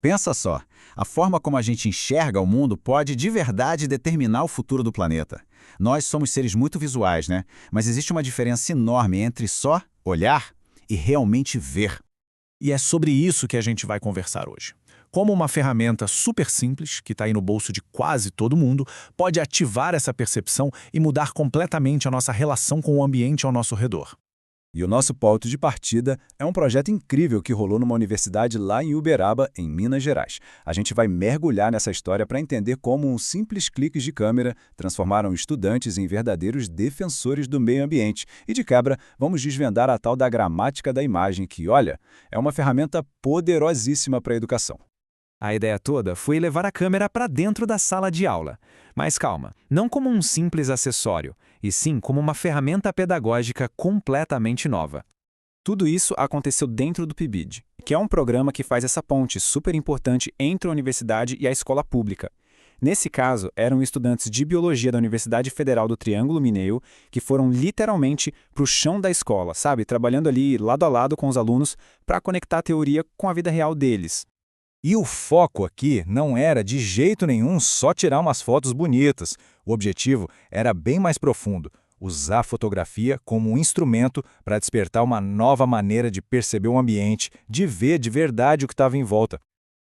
Pensa só, a forma como a gente enxerga o mundo pode de verdade determinar o futuro do planeta. Nós somos seres muito visuais, né? Mas existe uma diferença enorme entre só olhar e realmente ver. E é sobre isso que a gente vai conversar hoje. Como uma ferramenta super simples, que está aí no bolso de quase todo mundo, pode ativar essa percepção e mudar completamente a nossa relação com o ambiente ao nosso redor. E o nosso ponto de partida é um projeto incrível que rolou numa universidade lá em Uberaba, em Minas Gerais. A gente vai mergulhar nessa história para entender como um simples clique de câmera transformaram estudantes em verdadeiros defensores do meio ambiente. E de quebra, vamos desvendar a tal da gramática da imagem que, olha, é uma ferramenta poderosíssima para a educação. A ideia toda foi levar a câmera para dentro da sala de aula. Mas calma, não como um simples acessório, e sim como uma ferramenta pedagógica completamente nova. Tudo isso aconteceu dentro do PIBID, que é um programa que faz essa ponte super importante entre a universidade e a escola pública. Nesse caso, eram estudantes de biologia da Universidade Federal do Triângulo Mineiro que foram literalmente para o chão da escola, sabe? Trabalhando ali lado a lado com os alunos para conectar a teoria com a vida real deles. E o foco aqui não era de jeito nenhum só tirar umas fotos bonitas. O objetivo era bem mais profundo, usar a fotografia como um instrumento para despertar uma nova maneira de perceber o ambiente, de ver de verdade o que estava em volta.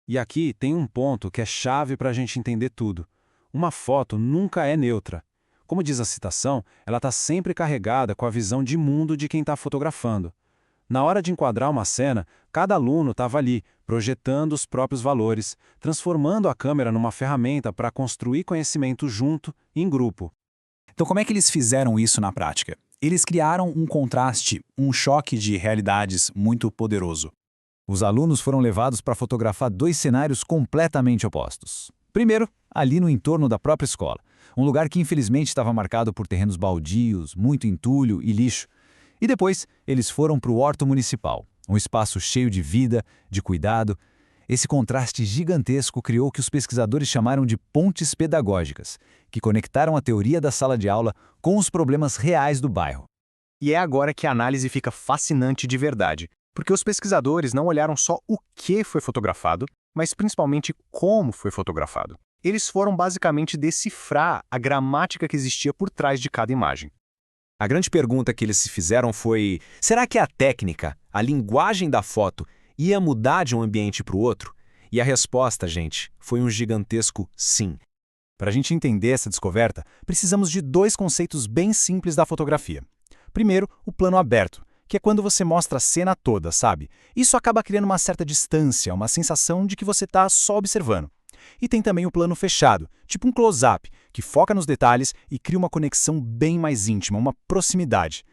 E aqui tem um ponto que é chave para a gente entender tudo. Uma foto nunca é neutra. Como diz a citação, ela está sempre carregada com a visão de mundo de quem está fotografando. Na hora de enquadrar uma cena, cada aluno estava ali, projetando os próprios valores, transformando a câmera numa ferramenta para construir conhecimento junto, em grupo. Então, como é que eles fizeram isso na prática? Eles criaram um contraste, um choque de realidades muito poderoso. Os alunos foram levados para fotografar dois cenários completamente opostos. Primeiro, ali no entorno da própria escola, um lugar que infelizmente estava marcado por terrenos baldios, muito entulho e lixo. E depois, eles foram para o Horto Municipal, um espaço cheio de vida, de cuidado. Esse contraste gigantesco criou o que os pesquisadores chamaram de pontes pedagógicas, que conectaram a teoria da sala de aula com os problemas reais do bairro. E é agora que a análise fica fascinante de verdade, porque os pesquisadores não olharam só o que foi fotografado, mas principalmente como foi fotografado. Eles foram basicamente decifrar a gramática que existia por trás de cada imagem. A grande pergunta que eles se fizeram foi: será que a técnica, a linguagem da foto, ia mudar de um ambiente para o outro? E a resposta, gente, foi um gigantesco sim. Para a gente entender essa descoberta, precisamos de dois conceitos bem simples da fotografia. Primeiro, o plano aberto, que é quando você mostra a cena toda, sabe? Isso acaba criando uma certa distância, uma sensação de que você está só observando. E tem também o plano fechado, tipo um close-up, que foca nos detalhes e cria uma conexão bem mais íntima, uma proximidade.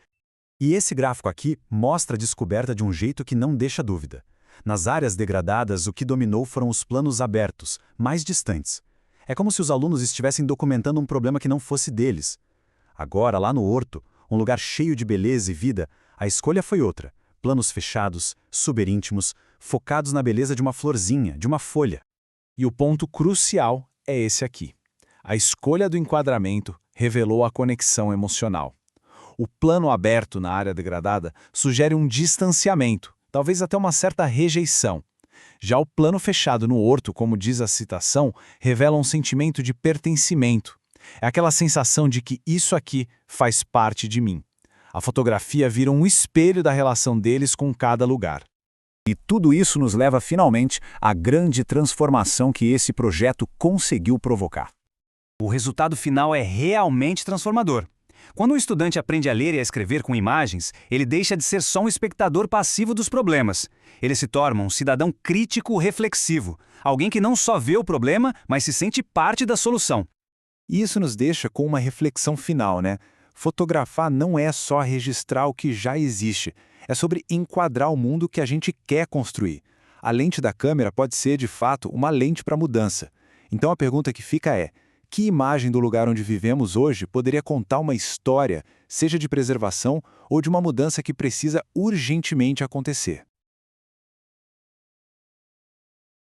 E esse gráfico aqui mostra a descoberta de um jeito que não deixa dúvida. Nas áreas degradadas, o que dominou foram os planos abertos, mais distantes. É como se os alunos estivessem documentando um problema que não fosse deles. Agora, lá no Horto, um lugar cheio de beleza e vida, a escolha foi outra. Planos fechados, super íntimos, focados na beleza de uma florzinha, de uma folha. E o ponto crucial é esse aqui. A escolha do enquadramento revelou a conexão emocional. O plano aberto na área degradada sugere um distanciamento, talvez até uma certa rejeição. Já o plano fechado no horto, como diz a citação, revela um sentimento de pertencimento. É aquela sensação de que isso aqui faz parte de mim. A fotografia vira um espelho da relação deles com cada lugar. E tudo isso nos leva finalmente à grande transformação que esse projeto conseguiu provocar. O resultado final é realmente transformador. Quando um estudante aprende a ler e a escrever com imagens, ele deixa de ser só um espectador passivo dos problemas. Ele se torna um cidadão crítico reflexivo, alguém que não só vê o problema, mas se sente parte da solução. E isso nos deixa com uma reflexão final, né? Fotografar não é só registrar o que já existe, é sobre enquadrar o mundo que a gente quer construir. A lente da câmera pode ser, de fato, uma lente para mudança. Então a pergunta que fica é: que imagem do lugar onde vivemos hoje poderia contar uma história, seja de preservação ou de uma mudança que precisa urgentemente acontecer?